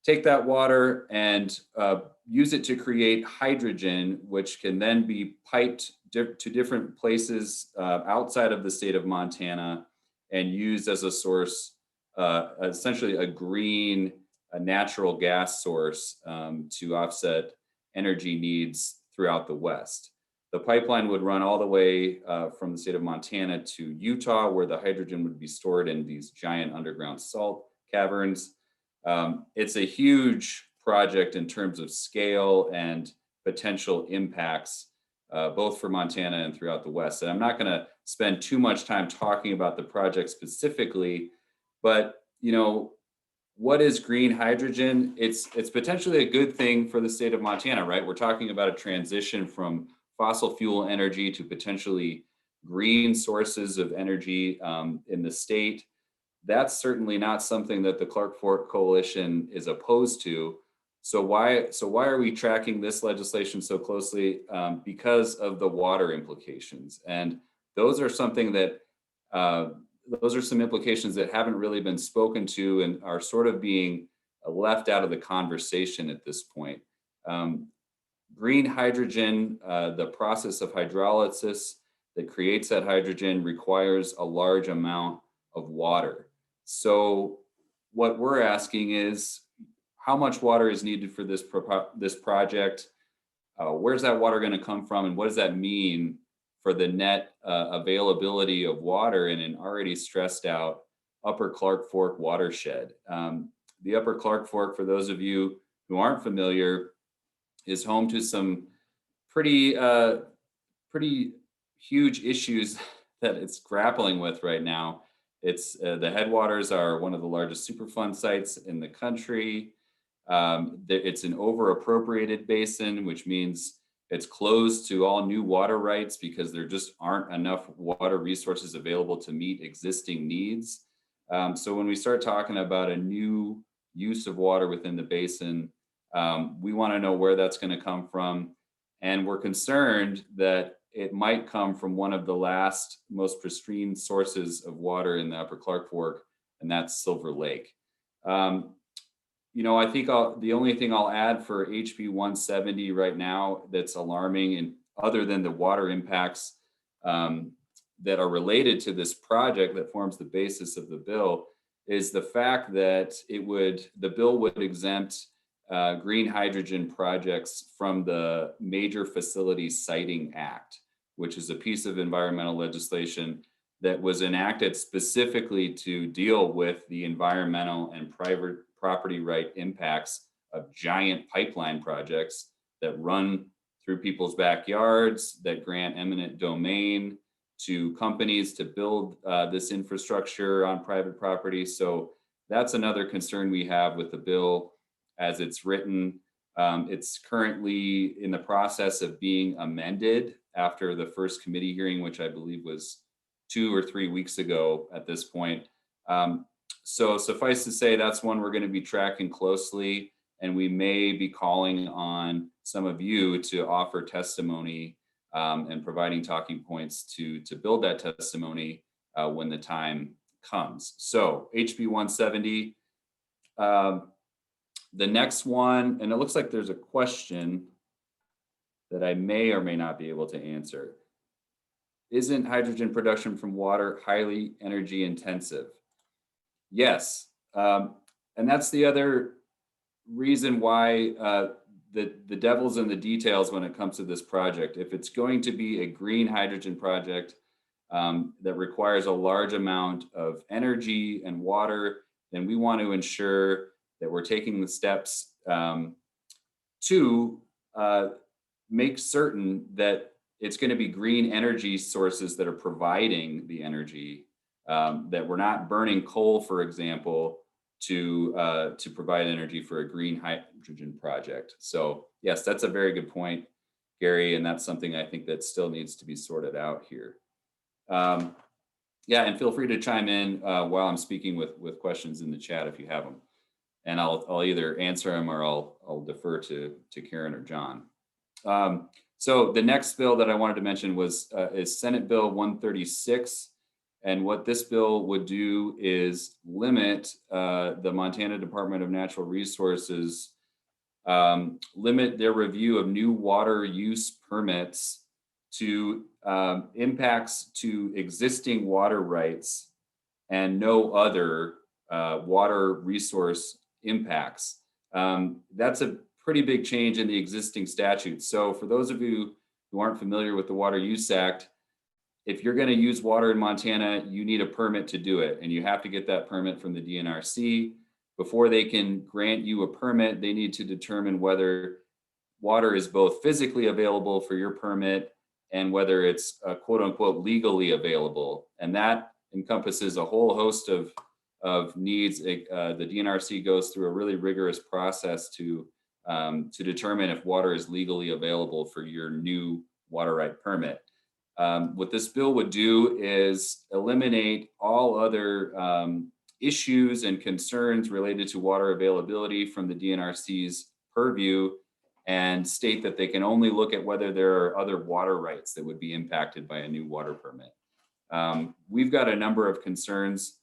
take that water and use it to create hydrogen, which can then be piped to different places outside of the state of Montana and used as a source, essentially a green, a natural gas source to offset energy needs throughout the West. The pipeline would run all the way from the state of Montana to Utah, where the hydrogen would be stored in these giant underground salt caverns. It's a huge project in terms of scale and potential impacts, both for Montana and throughout the West. And I'm not going to spend too much time talking about the project specifically, but what is green hydrogen? It's potentially a good thing for the state of Montana, right? We're talking about a transition from fossil fuel energy to potentially green sources of energy in the state. That's certainly not something that the Clark Fork Coalition is opposed to. So why are we tracking this legislation so closely? Because of the water implications, and those are something that those are some implications that haven't really been spoken to and are sort of being left out of the conversation at this point. Green hydrogen, the process of hydrolysis that creates that hydrogen requires a large amount of water. So what we're asking is, how much water is needed for this project? Where's that water going to come from, and what does that mean for the net availability of water in an already stressed out Upper Clark Fork watershed? The Upper Clark Fork, for those of you who aren't familiar, is home to some pretty huge issues that it's grappling with right now. It's the headwaters are one of the largest Superfund sites in the country. It's an over-appropriated basin, which means it's closed to all new water rights because there just aren't enough water resources available to meet existing needs. So when we start talking about a new use of water within the basin, we want to know where that's going to come from. And we're concerned that it might come from one of the last most pristine sources of water in the Upper Clark Fork, and that's Silver Lake. I think the only thing I'll add for HB 170 right now that's alarming, and other than the water impacts that are related to this project that forms the basis of the bill, is the fact that the bill would exempt green hydrogen projects from the Major Facilities Siting Act, which is a piece of environmental legislation that was enacted specifically to deal with the environmental and private property right impacts of giant pipeline projects that run through people's backyards, that grant eminent domain to companies to build this infrastructure on private property. So that's another concern we have with the bill as it's written. It's currently in the process of being amended after the first committee hearing, which I believe was 2 or 3 weeks ago at this point. So suffice to say, that's one we're going to be tracking closely, and we may be calling on some of you to offer testimony and providing talking points to build that testimony when the time comes. So HB 170. The next one, and it looks like there's a question that I may or may not be able to answer. Isn't hydrogen production from water highly energy intensive? Yes, and that's the other reason why the devil's in the details when it comes to this project. If it's going to be a green hydrogen project that requires a large amount of energy and water, then we want to ensure that we're taking the steps to make certain that it's going to be green energy sources that are providing the energy, that we're not burning coal, for example, to provide energy for a green hydrogen project. So yes, that's a very good point, Gary, and that's something I think that still needs to be sorted out here. Yeah, and feel free to chime in while I'm speaking with questions in the chat if you have them. And I'll either answer them or I'll defer to Karen or John. So the next bill that I wanted to mention is Senate Bill 136. And what this bill would do is limit the Montana Department of Natural Resources, limit their review of new water use permits to impacts to existing water rights and no other water resource impacts. That's a pretty big change in the existing statute. So for those of you who aren't familiar with the Water Use Act, if you're going to use water in Montana, you need a permit to do it. And you have to get that permit from the DNRC. Before they can grant you a permit, they need to determine whether water is both physically available for your permit and whether it's quote unquote legally available. And that encompasses a whole host of needs. The DNRC goes through a really rigorous process to determine if water is legally available for your new water right permit. What this bill would do is eliminate all other issues and concerns related to water availability from the DNRC's purview and state that they can only look at whether there are other water rights that would be impacted by a new water permit. We've got a number of concerns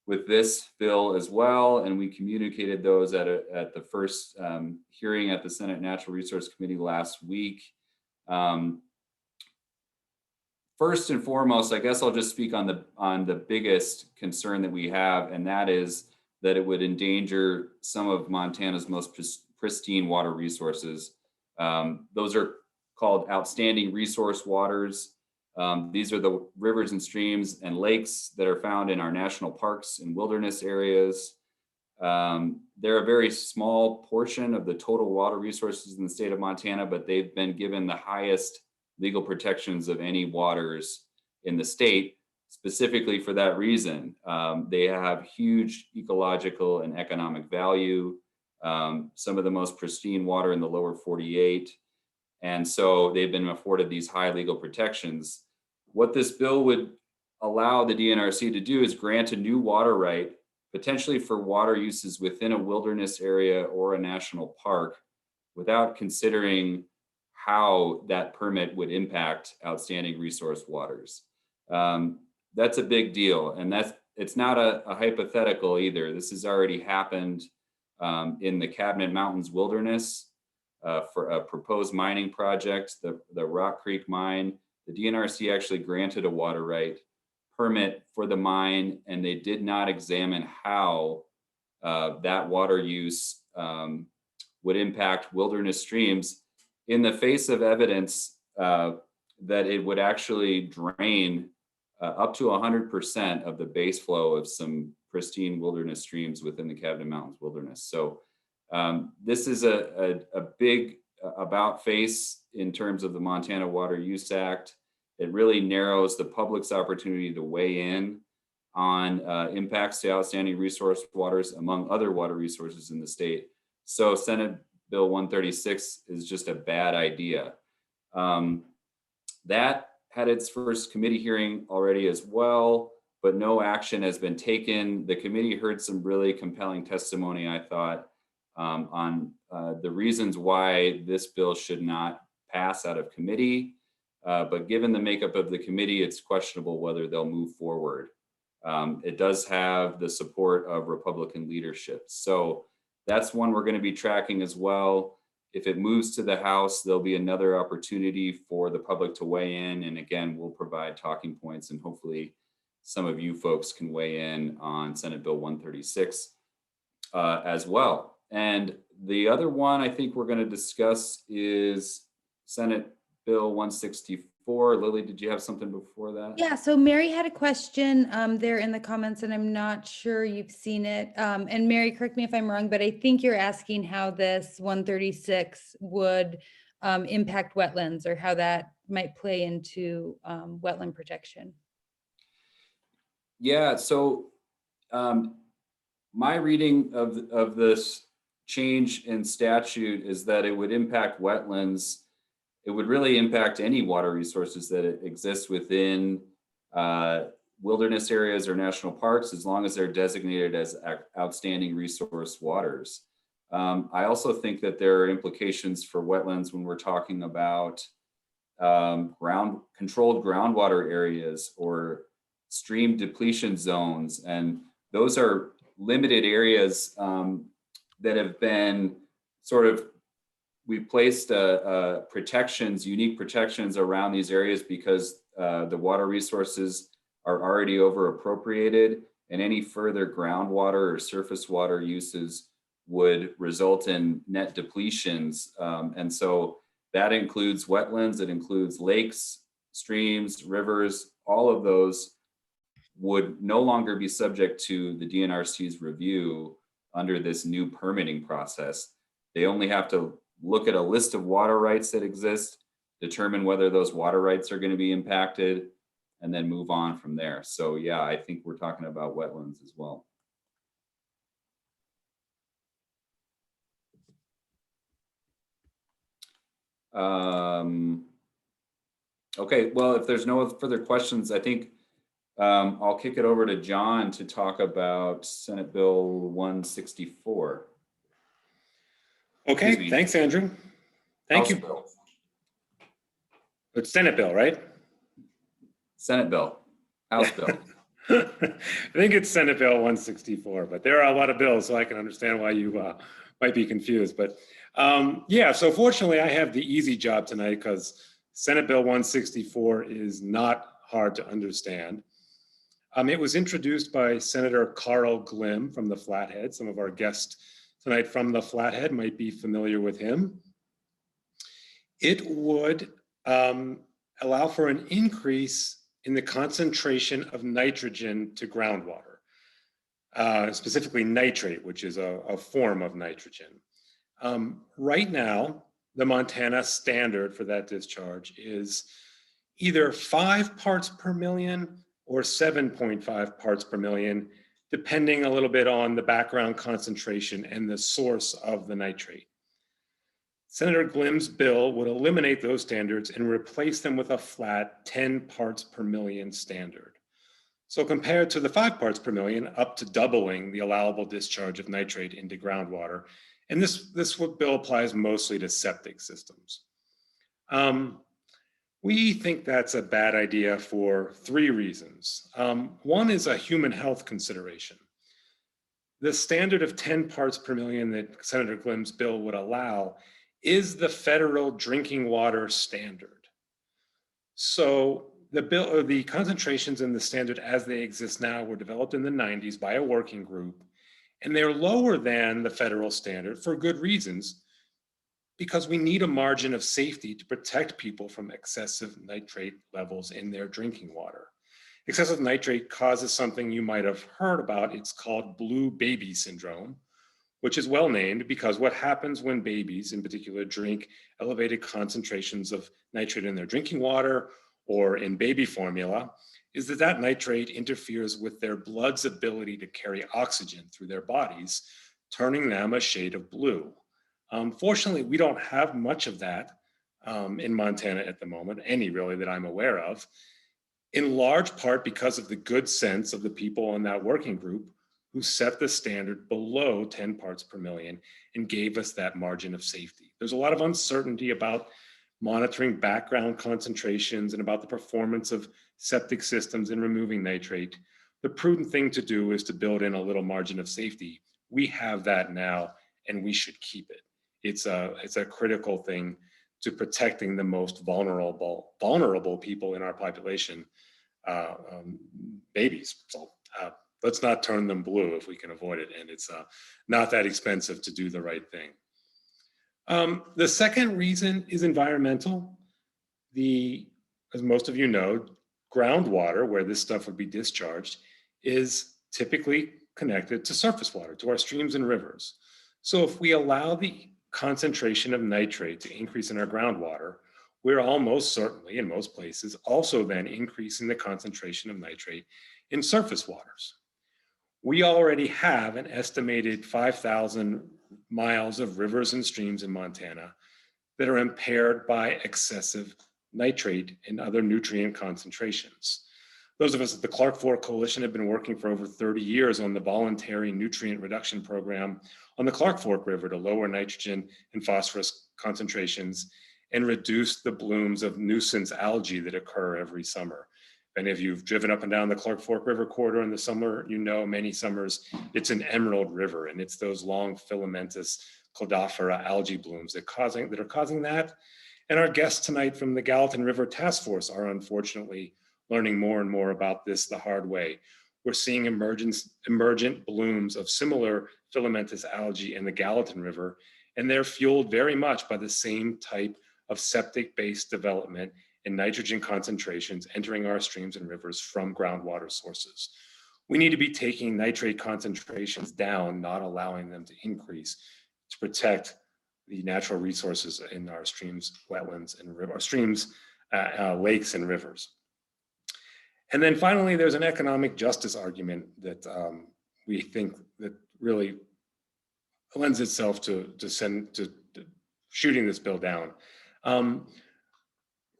with this bill as well, and we communicated those at the first hearing at the Senate Natural Resource Committee last week. First and foremost, I guess I'll just speak on the biggest concern that we have, and that is that it would endanger some of Montana's most pristine water resources. Those are called outstanding resource waters. These are the rivers and streams and lakes that are found in our national parks and wilderness areas. They're a very small portion of the total water resources in the state of Montana, but they've been given the highest legal protections of any waters in the state, specifically for that reason. They have huge ecological and economic value, some of the most pristine water in the lower 48. And so they've been afforded these high legal protections. What this bill would allow the DNRC to do is grant a new water right, potentially for water uses within a wilderness area or a national park, without considering how that permit would impact outstanding resource waters. That's a big deal, and it's not a hypothetical either. This has already happened in the Cabinet Mountains Wilderness for a proposed mining project, the Rock Creek mine. The DNRC actually granted a water right permit for the mine, and they did not examine how that water use would impact wilderness streams in the face of evidence that it would actually drain up to 100% of the base flow of some pristine wilderness streams within the Cabinet Mountains Wilderness. So this is a big about face in terms of the Montana Water Use Act. It really narrows the public's opportunity to weigh in on impacts to outstanding resource waters, among other water resources in the state. So Senate Bill 136 is just a bad idea. That had its first committee hearing already as well, but no action has been taken. The committee heard some really compelling testimony, I thought, on the reasons why this bill should not pass out of committee. But given the makeup of the committee, it's questionable whether they'll move forward. It does have the support of Republican leadership. So that's one we're going to be tracking as well. If it moves to the House, there'll be another opportunity for the public to weigh in. And again, we'll provide talking points, and hopefully some of you folks can weigh in on Senate Bill 136 as well. And the other one I think we're going to discuss is Senate Bill 164. Lily, did you have something before that? Yeah, so Mary had a question there in the comments, and I'm not sure you've seen it. And Mary, correct me if I'm wrong, but I think you're asking how this 136 would impact wetlands, or how that might play into wetland protection. Yeah, so my reading of this change in statute is that it would impact wetlands. It would really impact any water resources that exist within wilderness areas or national parks, as long as they're designated as outstanding resource waters. I also think that there are implications for wetlands when we're talking about controlled groundwater areas or stream depletion zones. And those are limited areas that have been sort of, we placed protections, unique protections around these areas because the water resources are already over appropriated, and any further groundwater or surface water uses would result in net depletions. And so that includes wetlands, it includes lakes, streams, rivers. All of those would no longer be subject to the DNRC's review under this new permitting process. They only have to look at a list of water rights that exist, determine whether those water rights are going to be impacted, and then move on from there. So yeah, I think we're talking about wetlands as well. Okay, well, if there's no further questions, I think I'll kick it over to John to talk about Senate Bill 164. Okay, thanks, Andrew. Thank House you. Bill. It's Senate bill, right? Senate bill, House bill. I think it's Senate Bill 164, but there are a lot of bills, so I can understand why you might be confused. But yeah, so fortunately, I have the easy job tonight because Senate Bill 164 is not hard to understand. It was introduced by Senator Carl Glimm from the Flathead. Some of our guests tonight from the Flathead might be familiar with him. It would allow for an increase in the concentration of nitrogen to groundwater, specifically nitrate, which is a form of nitrogen. Right now, the Montana standard for that discharge is either 5 parts per million or 7.5 parts per million, depending a little bit on the background concentration and the source of the nitrate. Senator Glimm's bill would eliminate those standards and replace them with a flat 10 parts per million standard. So compared to the 5 parts per million, up to doubling the allowable discharge of nitrate into groundwater. And this bill applies mostly to septic systems. We think that's a bad idea for 3 reasons. One is a human health consideration. The standard of 10 parts per million that Senator Glimm's bill would allow is the federal drinking water standard. So the bill, or the concentrations in the standard as they exist now were developed in the 90s by a working group, and they're lower than the federal standard for good reasons, because we need a margin of safety to protect people from excessive nitrate levels in their drinking water. Excessive nitrate causes something you might have heard about. It's called blue baby syndrome, which is well named because what happens when babies in particular drink elevated concentrations of nitrate in their drinking water or in baby formula is that nitrate interferes with their blood's ability to carry oxygen through their bodies, turning them a shade of blue. Fortunately, we don't have much of that in Montana at the moment, any really that I'm aware of, in large part because of the good sense of the people in that working group who set the standard below 10 parts per million and gave us that margin of safety. There's a lot of uncertainty about monitoring background concentrations and about the performance of septic systems in removing nitrate. The prudent thing to do is to build in a little margin of safety. We have that now, and we should keep it. It's a critical thing to protecting the most vulnerable people in our population, babies. So let's not turn them blue if we can avoid it, and it's not that expensive to do the right thing. The second reason is environmental. As most of you know, groundwater, where this stuff would be discharged, is typically connected to surface water, to our streams and rivers. So if we allow the concentration of nitrate to increase in our groundwater, we're almost certainly, in most places, also then increasing the concentration of nitrate in surface waters. We already have an estimated 5,000 miles of rivers and streams in Montana that are impaired by excessive nitrate and other nutrient concentrations. Those of us at the Clark Fork Coalition have been working for over 30 years on the voluntary nutrient reduction program on the Clark Fork River to lower nitrogen and phosphorus concentrations and reduce the blooms of nuisance algae that occur every summer. And if you've driven up and down the Clark Fork River corridor in the summer, you know many summers it's an emerald river, and it's those long filamentous Cladophora algae blooms that are causing that. And our guests tonight from the Gallatin River Task Force are unfortunately learning more and more about this the hard way. We're seeing emergent blooms of similar filamentous algae in the Gallatin River, and they're fueled very much by the same type of septic-based development and nitrogen concentrations entering our streams and rivers from groundwater sources. We need to be taking nitrate concentrations down, not allowing them to increase, to protect the natural resources in our streams, wetlands, and our streams, lakes, and rivers. And then finally, there's an economic justice argument that we think that really lends itself to shooting this bill down.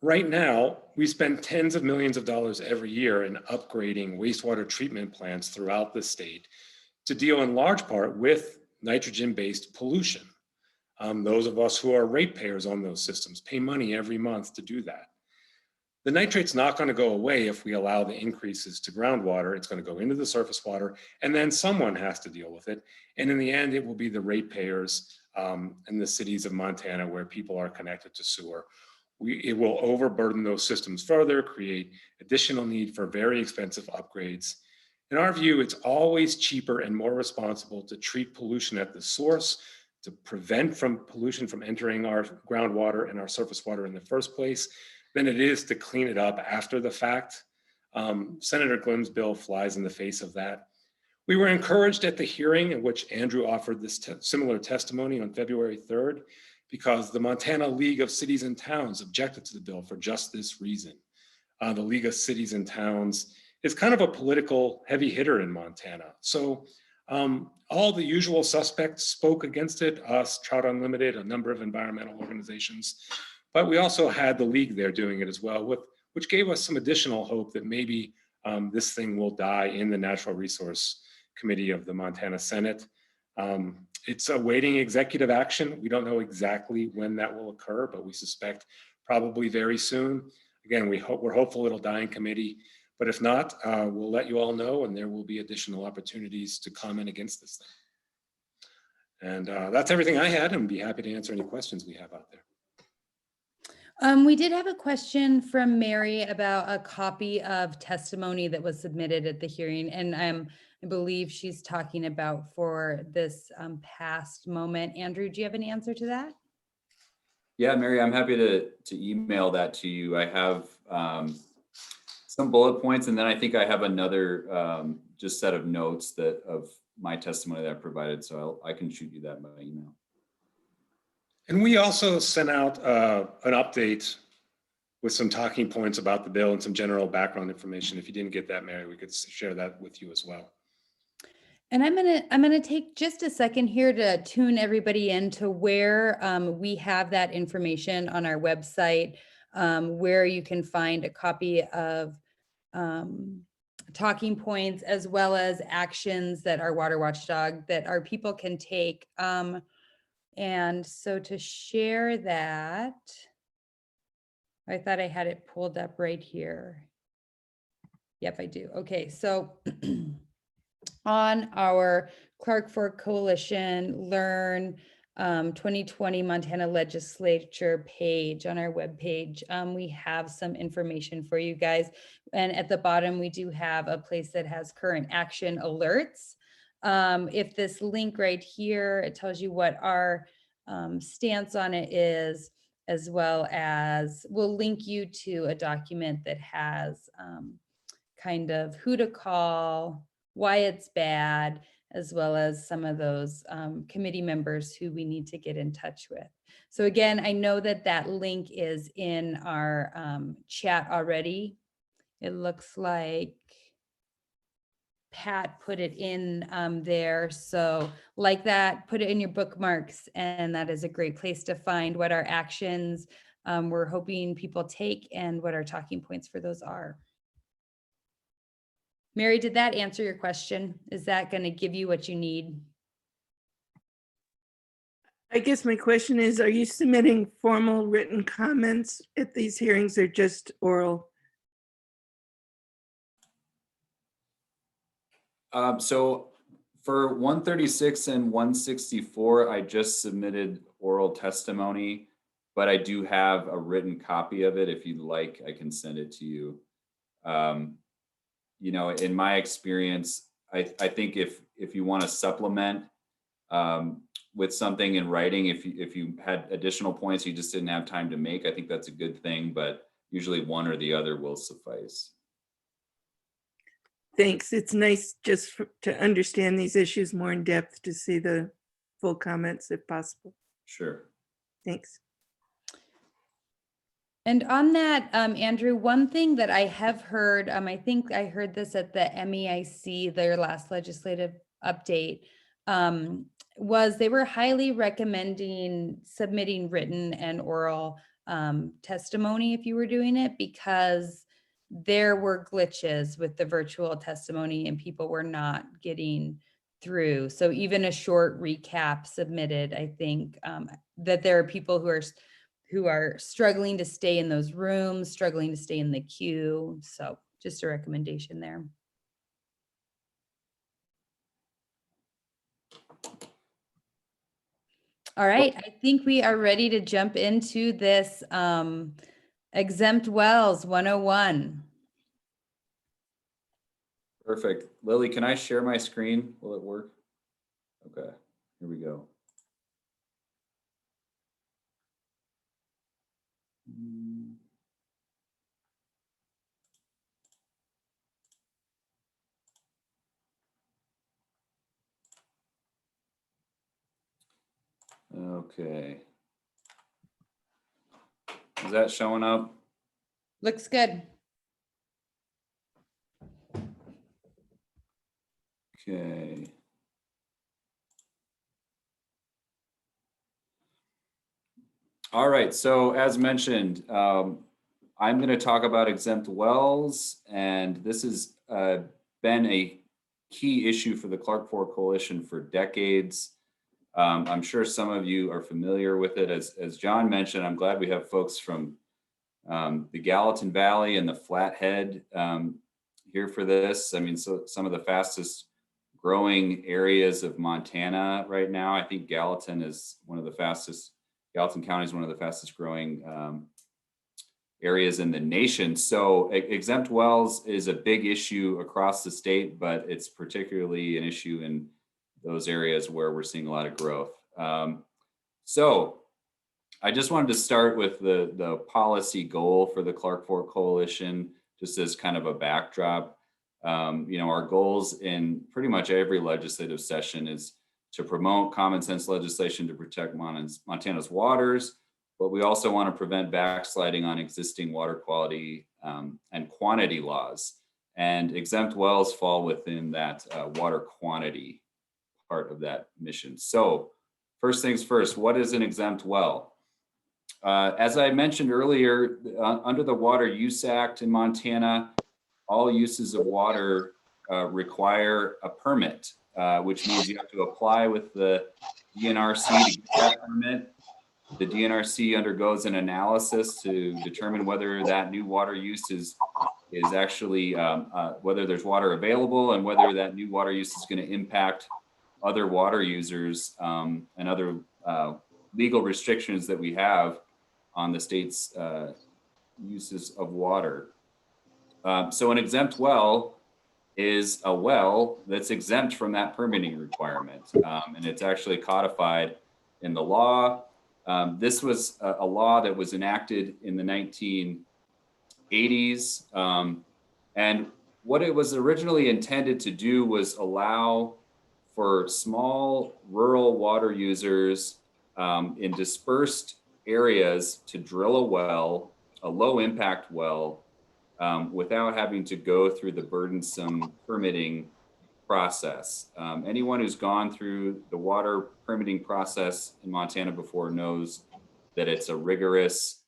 Right now, we spend tens of millions of dollars every year in upgrading wastewater treatment plants throughout the state to deal in large part with nitrogen-based pollution. Those of us who are ratepayers on those systems pay money every month to do that. The nitrate's not going to go away if we allow the increases to groundwater. It's going to go into the surface water, and then someone has to deal with it. And in the end, it will be the ratepayers in the cities of Montana where people are connected to sewer. It will overburden those systems further, create additional need for very expensive upgrades. In our view, it's always cheaper and more responsible to treat pollution at the source, to prevent pollution from entering our groundwater and our surface water in the first place, than it is to clean it up after the fact. Senator Glimm's bill flies in the face of that. We were encouraged at the hearing in which Andrew offered this similar testimony on February 3rd, because the Montana League of Cities and Towns objected to the bill for just this reason. The League of Cities and Towns is kind of a political heavy hitter in Montana. So all the usual suspects spoke against it, us, Trout Unlimited, a number of environmental organizations, but we also had the League there doing it as well, which gave us some additional hope that maybe this thing will die in the Natural Resource Committee of the Montana Senate. It's awaiting executive action. We don't know exactly when that will occur, but we suspect probably very soon. Again, we're hopeful it'll die in committee, but if not, we'll let you all know, and there will be additional opportunities to comment against this thing. And that's everything I had, and be happy to answer any questions we have out there. We did have a question from Mary about a copy of testimony that was submitted at the hearing, and I believe she's talking about for this past moment. Andrew, do you have an answer to that? Yeah, Mary, I'm happy to email that to you. I have some bullet points, and then I think I have another just set of notes of my testimony that I provided, so I can shoot you that by email. And we also sent out an update with some talking points about the bill and some general background information. If you didn't get that, Mary, we could share that with you as well. And I'm gonna take just a second here to tune everybody in to where we have that information on our website, where you can find a copy of talking points as well as actions that our WaterWatchdog, that our people can take. And so to share that, I thought I had it pulled up right here. Yep, I do. Okay, so on our Clark Fork Coalition Learn 2020 Montana Legislature page on our webpage, we have some information for you guys. And at the bottom, we do have a place that has current action alerts. If this link right here, it tells you what our stance on it is, as well as we'll link you to a document that has kind of who to call, why it's bad, as well as some of those committee members who we need to get in touch with. So again, I know that that link is in our chat already. It looks like Pat put it in there. So like that, put it in your bookmarks, and that is a great place to find what our actions we're hoping people take and what our talking points for those are. Mary, did that answer your question? Is that going to give you what you need? I guess my question is, are you submitting formal written comments at these hearings or just oral? So for 136 and 164, I just submitted oral testimony, but I do have a written copy of it. If you'd like, I can send it to you. You know, in my experience, I think if you want to supplement with something in writing, if you had additional points you just didn't have time to make, I think that's a good thing, but usually one or the other will suffice. Thanks. It's nice just to understand these issues more in depth, to see the full comments if possible. Sure. Thanks. And on that, Andrew, one thing that I have heard, I think I heard this at the MEIC, their last legislative update, was they were highly recommending submitting written and oral testimony if you were doing it, because there were glitches with the virtual testimony and people were not getting through. So even a short recap submitted, I think that there are people who are struggling to stay in those rooms, struggling to stay in the queue. So just a recommendation there. All right, I think we are ready to jump into this Exempt Wells 101. Perfect. Lily, can I share my screen? Will it work? Okay, here we go. Okay. Is that showing up? Looks good. Okay. All right, so as mentioned, I'm going to talk about exempt wells, and this has been a key issue for the Clark Fork Coalition for decades. I'm sure some of you are familiar with it. As John mentioned, I'm glad we have folks from the Gallatin Valley and the Flathead here for this. I mean, so some of the fastest growing areas of Montana right now. I think Gallatin is one of the fastest, Gallatin County is one of the fastest growing areas in the nation. So exempt wells is a big issue across the state, but it's particularly an issue in those areas where we're seeing a lot of growth. So I just wanted to start with the policy goal for the Clark Fork Coalition, just as kind of a backdrop. You know, our goals in pretty much every legislative session is to promote common sense legislation to protect Montana's waters, but we also want to prevent backsliding on existing water quality and quantity laws. And exempt wells fall within that water quantity part of that mission. So first things first, what is an exempt well? As I mentioned earlier, under the Water Use Act in Montana, all uses of water require a permit, which means you have to apply with the DNRC to get that permit. The DNRC undergoes an analysis to determine whether that new water use is actually, whether there's water available and whether that new water use is going to impact other water users and other legal restrictions that we have on the state's uses of water. So an exempt well is a well that's exempt from that permitting requirement. And it's actually codified in the law. This was a law that was enacted in the 1980s. And what it was originally intended to do was allow for small rural water users in dispersed areas to drill a well, a low impact well, without having to go through the burdensome permitting process. Anyone who's gone through the water permitting process in Montana before knows that it's a rigorous,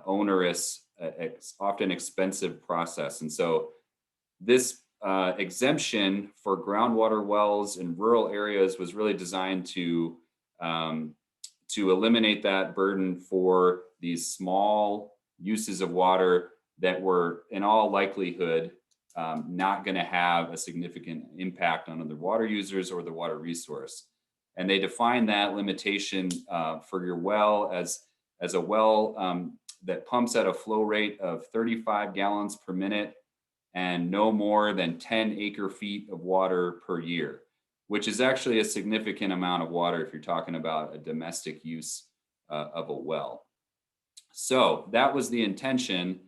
onerous, often expensive process. And so this exemption for groundwater wells in rural areas was really designed to eliminate that burden for these small uses of water that were in all likelihood not going to have a significant impact on other water users or the water resource. And they define that limitation for your well as a well that pumps at a flow rate of 35 gallons per minute and no more than 10 acre feet of water per year, which is actually a significant amount of water if you're talking about a domestic use of a well. So that was the intention,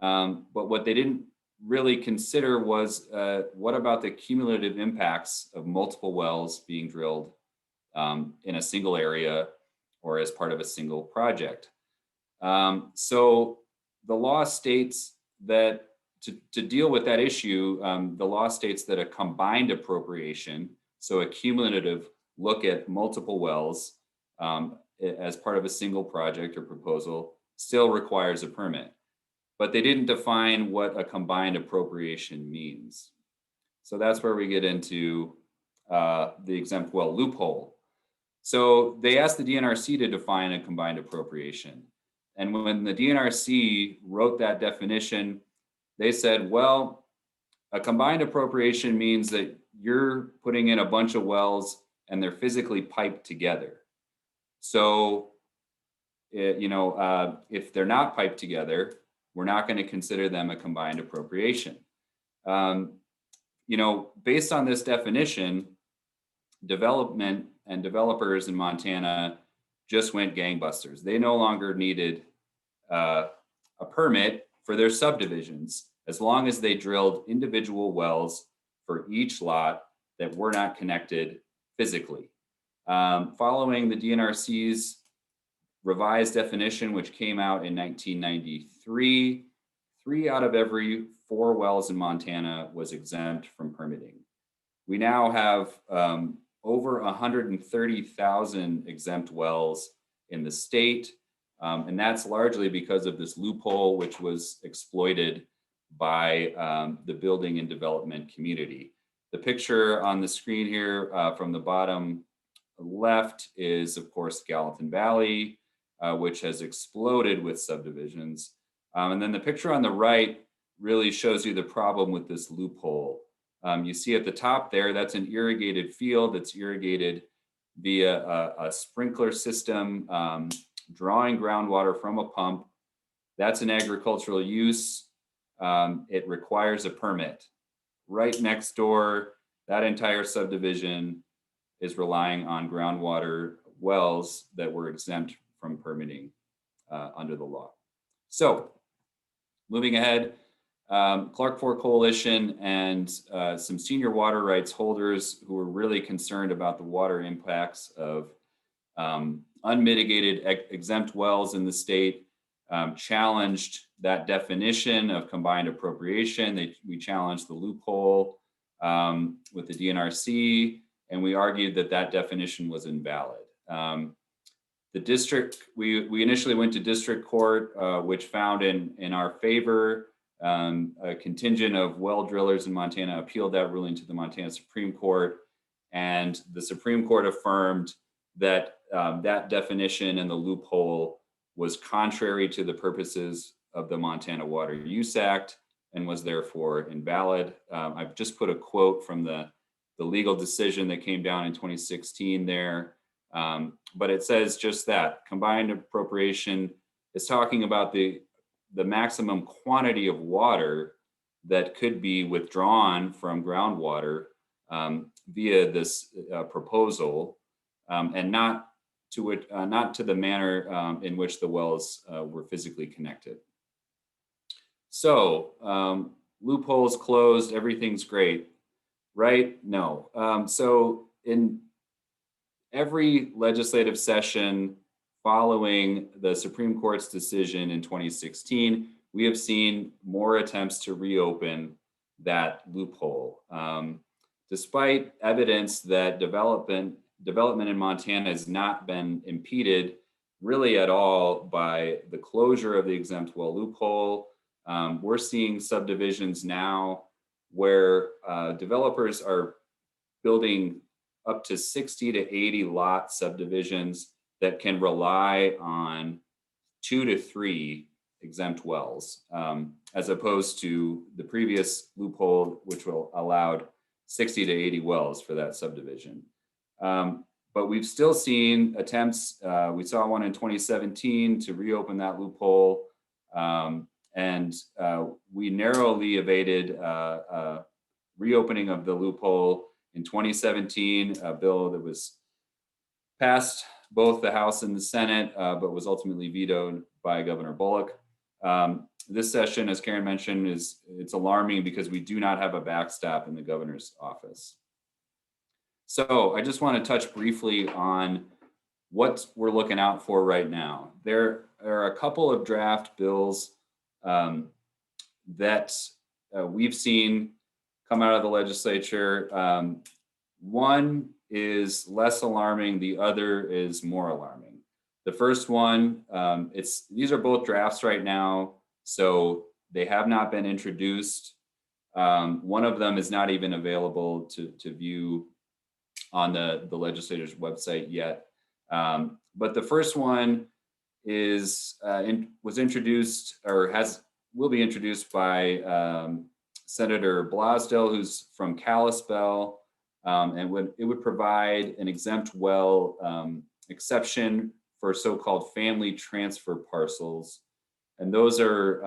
but what they didn't really consider was what about the cumulative impacts of multiple wells being drilled in a single area or as part of a single project. So the law states that to deal with that issue, the law states that a combined appropriation, so a cumulative look at multiple wells as part of a single project or proposal, still requires a permit. But they didn't define what a combined appropriation means. So that's where we get into the exempt well loophole. So they asked the DNRC to define a combined appropriation. And when the DNRC wrote that definition, they said, well, a combined appropriation means that you're putting in a bunch of wells and they're physically piped together. So, if they're not piped together, we're not going to consider them a combined appropriation. Based on this definition, development and developers in Montana just went gangbusters. They no longer needed a permit for their subdivisions as long as they drilled individual wells for each lot that were not connected physically. Following the DNRC's revised definition, which came out in 1993, 3 out of every 4 wells in Montana was exempt from permitting. We now have over 130,000 exempt wells in the state, and that's largely because of this loophole, which was exploited by the building and development community. The picture on the screen here from the bottom left is, of course, Gallatin Valley, which has exploded with subdivisions. And then the picture on the right really shows you the problem with this loophole. You see at the top there, that's an irrigated field that's irrigated via a sprinkler system, drawing groundwater from a pump. That's an agricultural use. It requires a permit. Right next door, that entire subdivision is relying on groundwater wells that were exempt from permitting under the law. So moving ahead, Clark Fork Coalition and some senior water rights holders who were really concerned about the water impacts of unmitigated exempt wells in the state challenged that definition of combined appropriation. We challenged the loophole with the DNRC, and we argued that that definition was invalid. The district, we initially went to district court, which found in our favor. A contingent of well drillers in Montana appealed that ruling to the Montana Supreme Court, and the Supreme Court affirmed that that definition and the loophole was contrary to the purposes of the Montana Water Use Act and was therefore invalid. I've just put a quote from the legal decision that came down in 2016 there, but it says just that. Combined appropriation is talking about the maximum quantity of water that could be withdrawn from groundwater via this proposal, and not to the manner in which the wells were physically connected. So loopholes closed, everything's great, right? No. So in every legislative session following the Supreme Court's decision in 2016, we have seen more attempts to reopen that loophole. Despite evidence that development in Montana has not been impeded really at all by the closure of the exempt well loophole, we're seeing subdivisions now where developers are building up to 60 to 80 lot subdivisions that can rely on 2 to 3 exempt wells, as opposed to the previous loophole, which will allowed 60 to 80 wells for that subdivision. But we've still seen attempts. We saw one in 2017 to reopen that loophole. And we narrowly evaded reopening of the loophole in 2017, a bill that was passed both the House and the Senate, but was ultimately vetoed by Governor Bullock. This session, as Karen mentioned, it's alarming because we do not have a backstop in the governor's office. So I just want to touch briefly on what we're looking out for right now. There are a couple of draft bills that we've seen come out of the legislature. One is less alarming, the other is more alarming. The first one, these are both drafts right now, so they have not been introduced. One of them is not even available to view on the legislature's website yet. But the first one was introduced, or will be introduced by Senator Blasdell, who's from Kalispell, and it would provide an exempt well exception for so-called family transfer parcels. And those are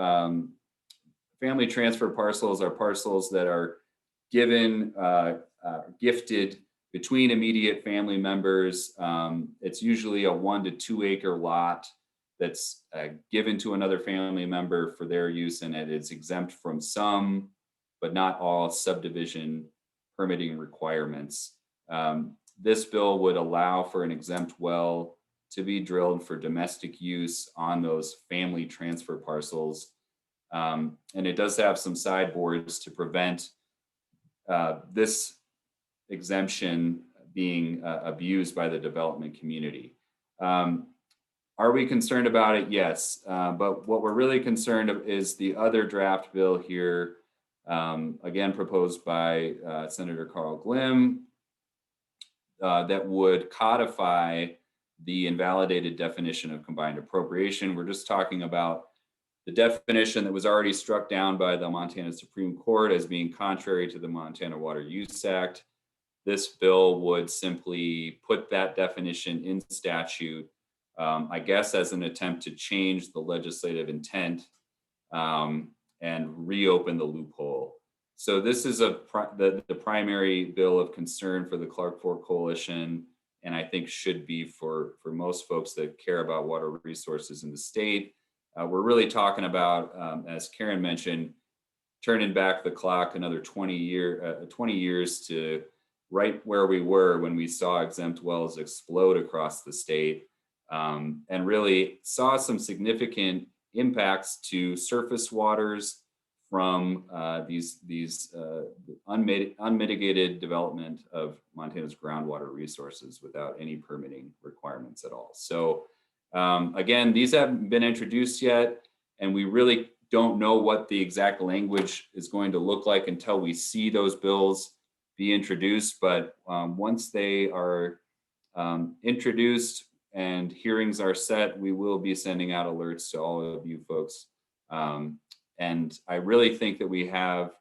family transfer parcels are parcels that are given, gifted between immediate family members. It's usually a 1 to 2 acre lot that's given to another family member for their use, and it is exempt from some, but not all, subdivision permitting requirements. This bill would allow for an exempt well to be drilled for domestic use on those family transfer parcels. And it does have some sideboards to prevent this exemption being abused by the development community. Are we concerned about it? Yes, but what we're really concerned of is the other draft bill here, again proposed by Senator Carl Glimm, that would codify the invalidated definition of combined appropriation. We're just talking about the definition that was already struck down by the Montana Supreme Court as being contrary to the Montana Water Use Act. This bill would simply put that definition in statute, I guess as an attempt to change the legislative intent and reopen the loophole. So this is the primary bill of concern for the Clark Fork Coalition, and I think should be for most folks that care about water resources in the state. We're really talking about, as Karen mentioned, turning back the clock another 20 years to right where we were when we saw exempt wells explode across the state, and really saw some significant impacts to surface waters from these unmitigated development of Montana's groundwater resources without any permitting requirements at all. So again, these haven't been introduced yet, and we really don't know what the exact language is going to look like until we see those bills be introduced. But once they are introduced and hearings are set, we will be sending out alerts to all of you folks. And I really think that we have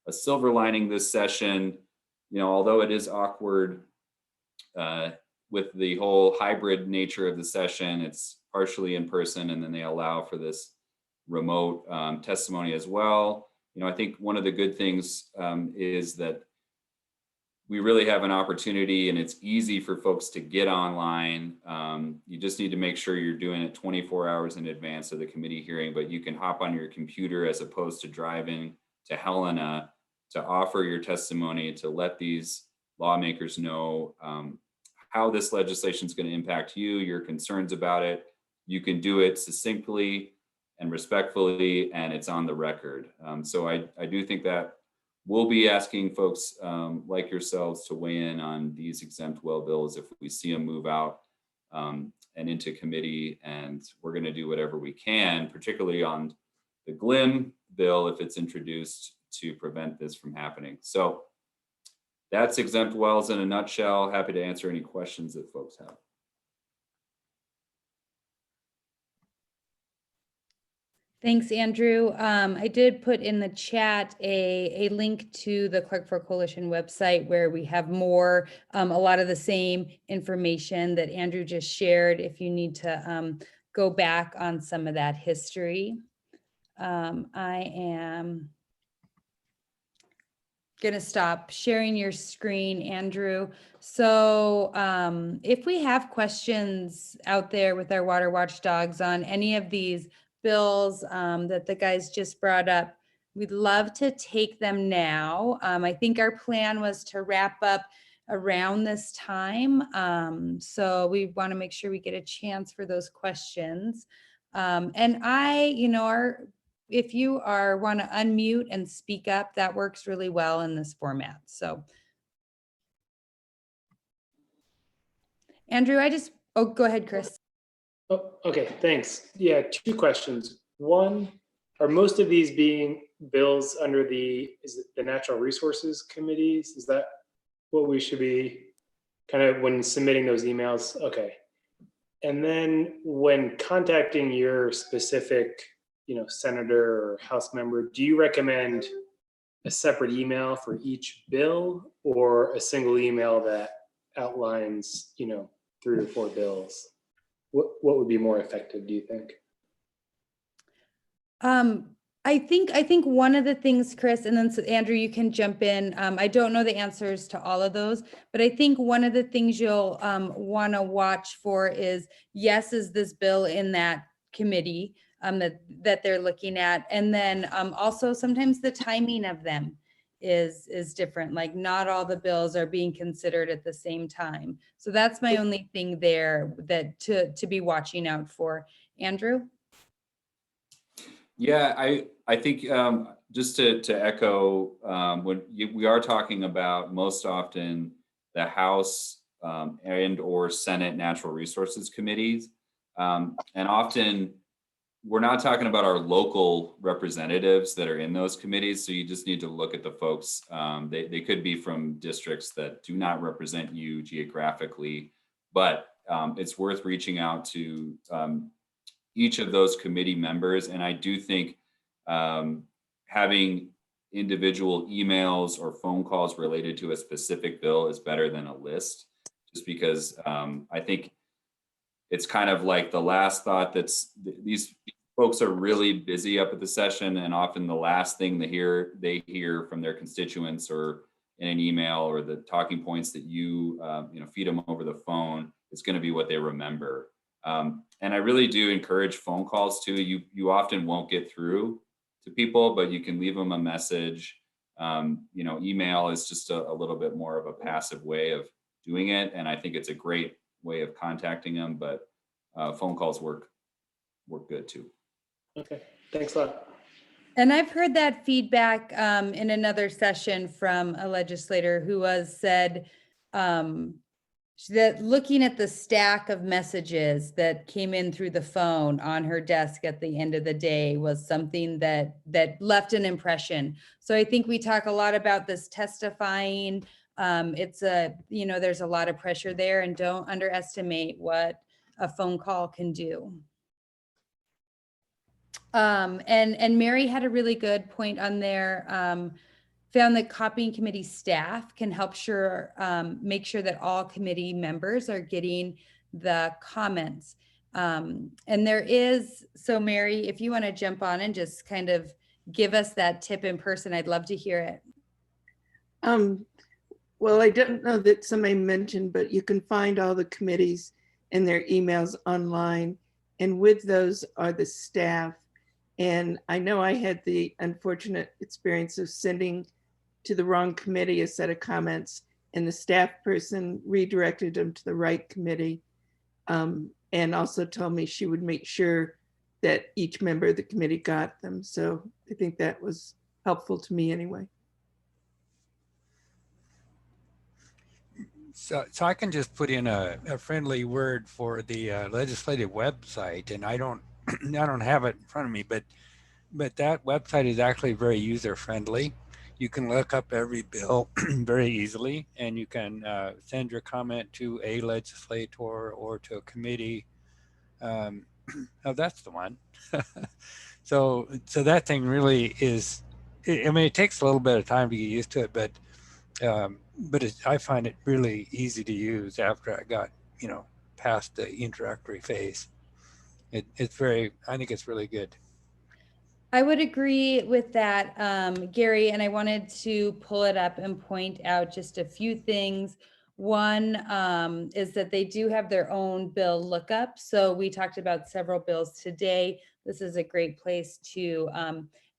a silver lining this session. You know, although it is awkward with the whole hybrid nature of the session, it's partially in person, and then they allow for this remote testimony as well. You know, I think one of the good things is that we really have an opportunity, and it's easy for folks to get online. You just need to make sure you're doing it 24 hours in advance of the committee hearing, but you can hop on your computer as opposed to driving to Helena to offer your testimony, to let these lawmakers know how this legislation is going to impact you, your concerns about it. You can do it succinctly and respectfully, and it's on the record. So I do think that we'll be asking folks like yourselves to weigh in on these exempt well bills if we see them move out and into committee, and we're going to do whatever we can, particularly on the Glimm bill if it's introduced, to prevent this from happening. So that's exempt wells in a nutshell. Happy to answer any questions that folks have. Thanks, Andrew. I did put in the chat a link to the Clark for Coalition website where we have more, a lot of the same information that Andrew just shared if you need to go back on some of that history. I am going to stop sharing your screen, Andrew. So if we have questions out there with our water watchdogs on any of these bills that the guys just brought up, we'd love to take them now. I think our plan was to wrap up around this time. So we want to make sure we get a chance for those questions. And if you want to unmute and speak up, that works really well in this format. So Andrew, go ahead, Chris. Oh, okay, thanks. Yeah, two questions. One, are most of these being bills under the Natural Resources Committees? Is that what we should be kind of when submitting those emails? Okay. And then when contacting your specific, senator or House member, do you recommend a separate email for each bill or a single email that outlines, 3 or 4 bills? What would be more effective, do you think? I think one of the things, Chris, and then Andrew, you can jump in. I don't know the answers to all of those, but I think one of the things you'll want to watch for is this bill in that committee that they're looking at, and then also sometimes the timing of them is different. Like not all the bills are being considered at the same time. So that's my only thing there that to be watching out for. Andrew? Yeah, I think just to echo when we are talking about most often the House and or Senate Natural Resources Committees, and often we're not talking about our local representatives that are in those committees. So you just need to look at the folks. They could be from districts that do not represent you geographically, but it's worth reaching out to each of those committee members. And I do think having individual emails or phone calls related to a specific bill is better than a list, just because I think it's kind of like the last thought these folks are really busy up at the session, and often the last thing they hear from their constituents or in an email or the talking points that you feed them over the phone is going to be what they remember. And I really do encourage phone calls too. You often won't get through to people, but you can leave them a message. Email is just a little bit more of a passive way of doing it, and I think it's a great way of contacting them. But phone calls work good too. Okay, thanks a lot. And I've heard that feedback in another session from a legislator who said that looking at the stack of messages that came in through the phone on her desk at the end of the day was something that left an impression. So I think we talk a lot about this testifying. It's there's a lot of pressure there, and don't underestimate what a phone call can do. And Mary had a really good point on there. Found that copying committee staff can help make sure that all committee members are getting the comments. And so Mary, if you want to jump on and just kind of give us that tip in person, I'd love to hear it. Well, I don't know that somebody mentioned, but you can find all the committees and their emails online. And with those are the staff. And I know I had the unfortunate experience of sending to the wrong committee a set of comments, and the staff person redirected them to the right committee, and also told me she would make sure that each member of the committee got them. So I think that was helpful to me anyway. So I can just put in a friendly word for the legislative website, and I don't have it in front of me, but that website is actually very user friendly. You can look up every bill very easily, and you can send your comment to a legislator or to a committee oh, that's the one. So that thing really is, I mean, it takes a little bit of time to get used to it, but I find it really easy to use after I got, past the introductory phase. It's very, I think it's really good. I would agree with that, Gary, and I wanted to pull it up and point out just a few things. One is that they do have their own bill lookup. So we talked about several bills today. This is a great place to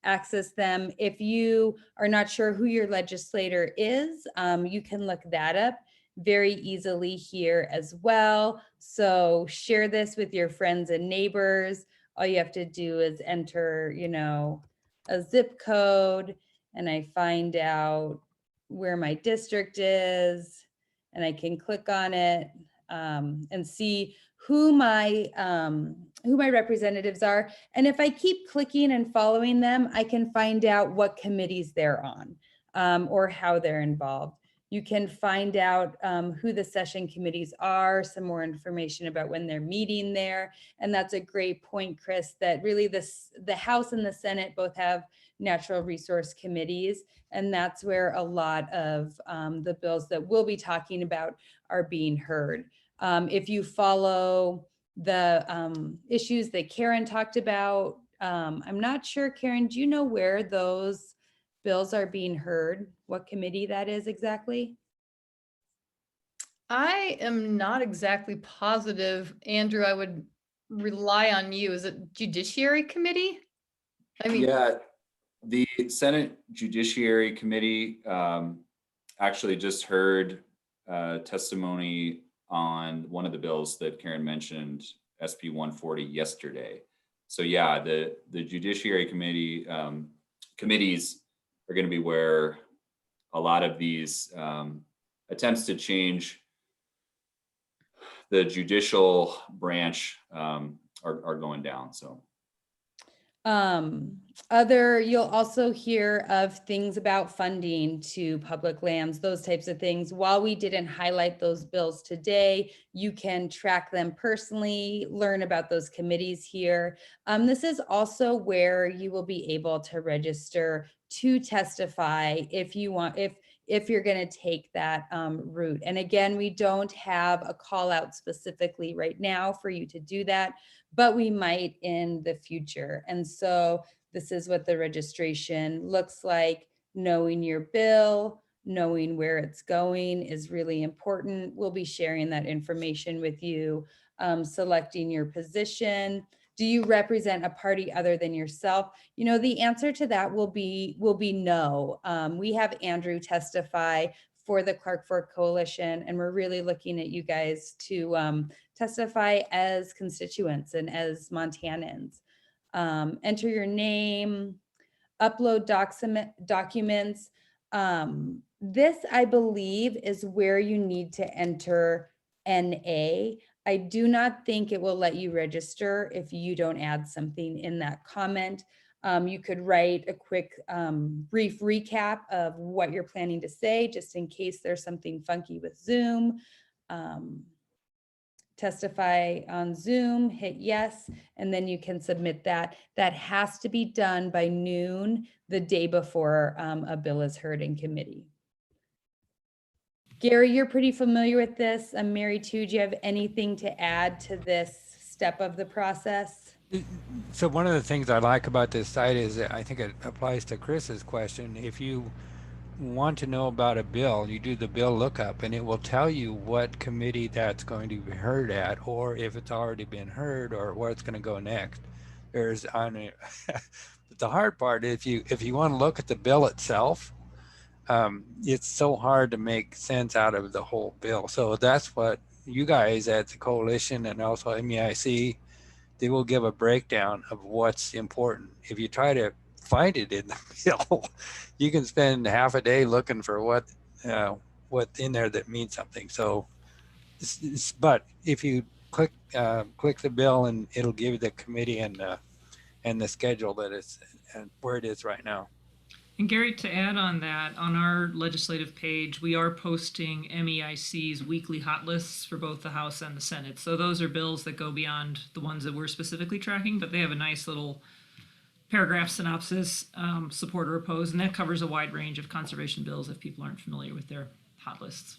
access them. If you are not sure who your legislator is, you can look that up very easily here as well. So share this with your friends and neighbors. All you have to do is enter, a zip code, and I find out where my district is, and I can click on it and see who my representatives are. And if I keep clicking and following them, I can find out what committees they're on or how they're involved. You can find out who the session committees are, some more information about when they're meeting there. And that's a great point, Chris, that really the House and the Senate both have natural resource committees. And that's where a lot of the bills that we'll be talking about are being heard. If you follow the issues that Karen talked about, I'm not sure, Karen, do you know where those bills are being heard? What committee that is exactly? I am not exactly positive. Andrew, I would rely on you. Is it Judiciary Committee? I mean, Yeah, the Senate Judiciary Committee actually just heard testimony on one of the bills that Karen mentioned, SB 140, yesterday. So yeah, the Judiciary Committee committees are going to be where a lot of these attempts to change the judicial branch are going down. So you'll also hear of things about funding to public lands, those types of things. While we didn't highlight those bills today, you can track them personally, learn about those committees here. This is also where you will be able to register to testify if you want, if you're going to take that route. And again, we don't have a call out specifically right now for you to do that, but we might in the future. And so this is what the registration looks like. Knowing your bill, knowing where it's going is really important. We'll be sharing that information with you, selecting your position. Do you represent a party other than yourself? The answer to that will be no. We have Andrew testify for the Clark Fork Coalition, and we're really looking at you guys to testify as constituents and as Montanans. Enter your name, upload documents. This, I believe, is where you need to enter NA. I do not think it will let you register if you don't add something in that comment. You could write a quick, brief recap of what you're planning to say, just in case there's something funky with Zoom. Testify on Zoom, hit yes, and then you can submit that. That has to be done by noon the day before a bill is heard in committee. Gary, you're pretty familiar with this. I'm Mary too. Do you have anything to add to this step of the process? So one of the things I like about this site is that I think it applies to Chris's question. If you want to know about a bill, you do the bill lookup and it will tell you what committee that's going to be heard at, or if it's already been heard, or where it's going to go next. There's the hard part is if you want to look at the bill itself, it's so hard to make sense out of the whole bill. So that's what you guys at the coalition and also MEIC, they will give a breakdown of what's important. If you try to find it in the bill, you can spend half a day looking for what's in there that means something. So, but if you click the bill, and it'll give you the committee and the schedule that it's and where it is right now. And Gary, to add on that, on our legislative page, we are posting MEIC's weekly hot lists for both the House and the Senate. So those are bills that go beyond the ones that we're specifically tracking, but they have a nice little paragraph synopsis, support or oppose, and that covers a wide range of conservation bills if people aren't familiar with their hot lists.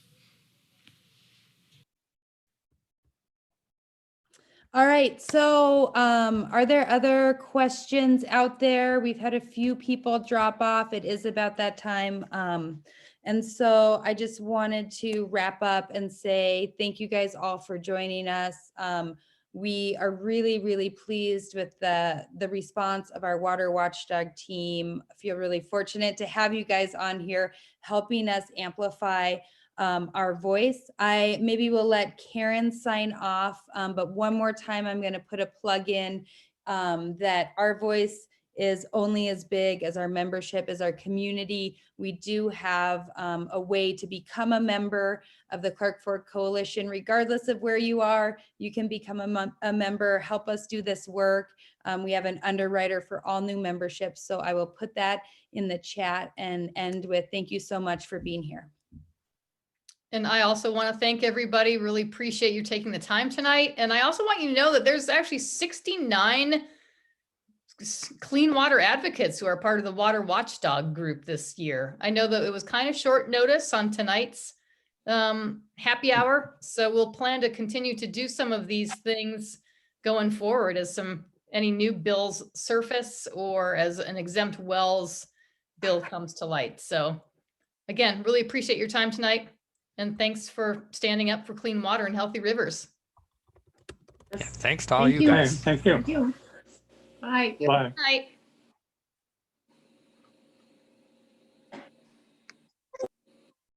All right, so are there other questions out there? We've had a few people drop off. It is about that time. And so I just wanted to wrap up and say thank you guys all for joining us. We are really, really pleased with the response of our WaterWatchdog team. I feel really fortunate to have you guys on here helping us amplify our voice. I maybe will let Karen sign off, but one more time, I'm going to put a plug in that our voice is only as big as our membership, as our community. We do have a way to become a member of the Clark Fork Coalition. Regardless of where you are, you can become a member, help us do this work. We have an underwriter for all new memberships. So I will put that in the chat and end with thank you so much for being here. And I also want to thank everybody. Really appreciate you taking the time tonight. And I also want you to know that there's actually 69 clean water advocates who are part of the WaterWatchdog group this year. I know that it was kind of short notice on tonight's happy hour. So we'll plan to continue to do some of these things going forward as any new bills surface or as an exempt wells bill comes to light. So again, really appreciate your time tonight. And thanks for standing up for clean water and healthy rivers. Yeah, thanks to all you guys. Thank you. Thank you. Bye. Bye. Night.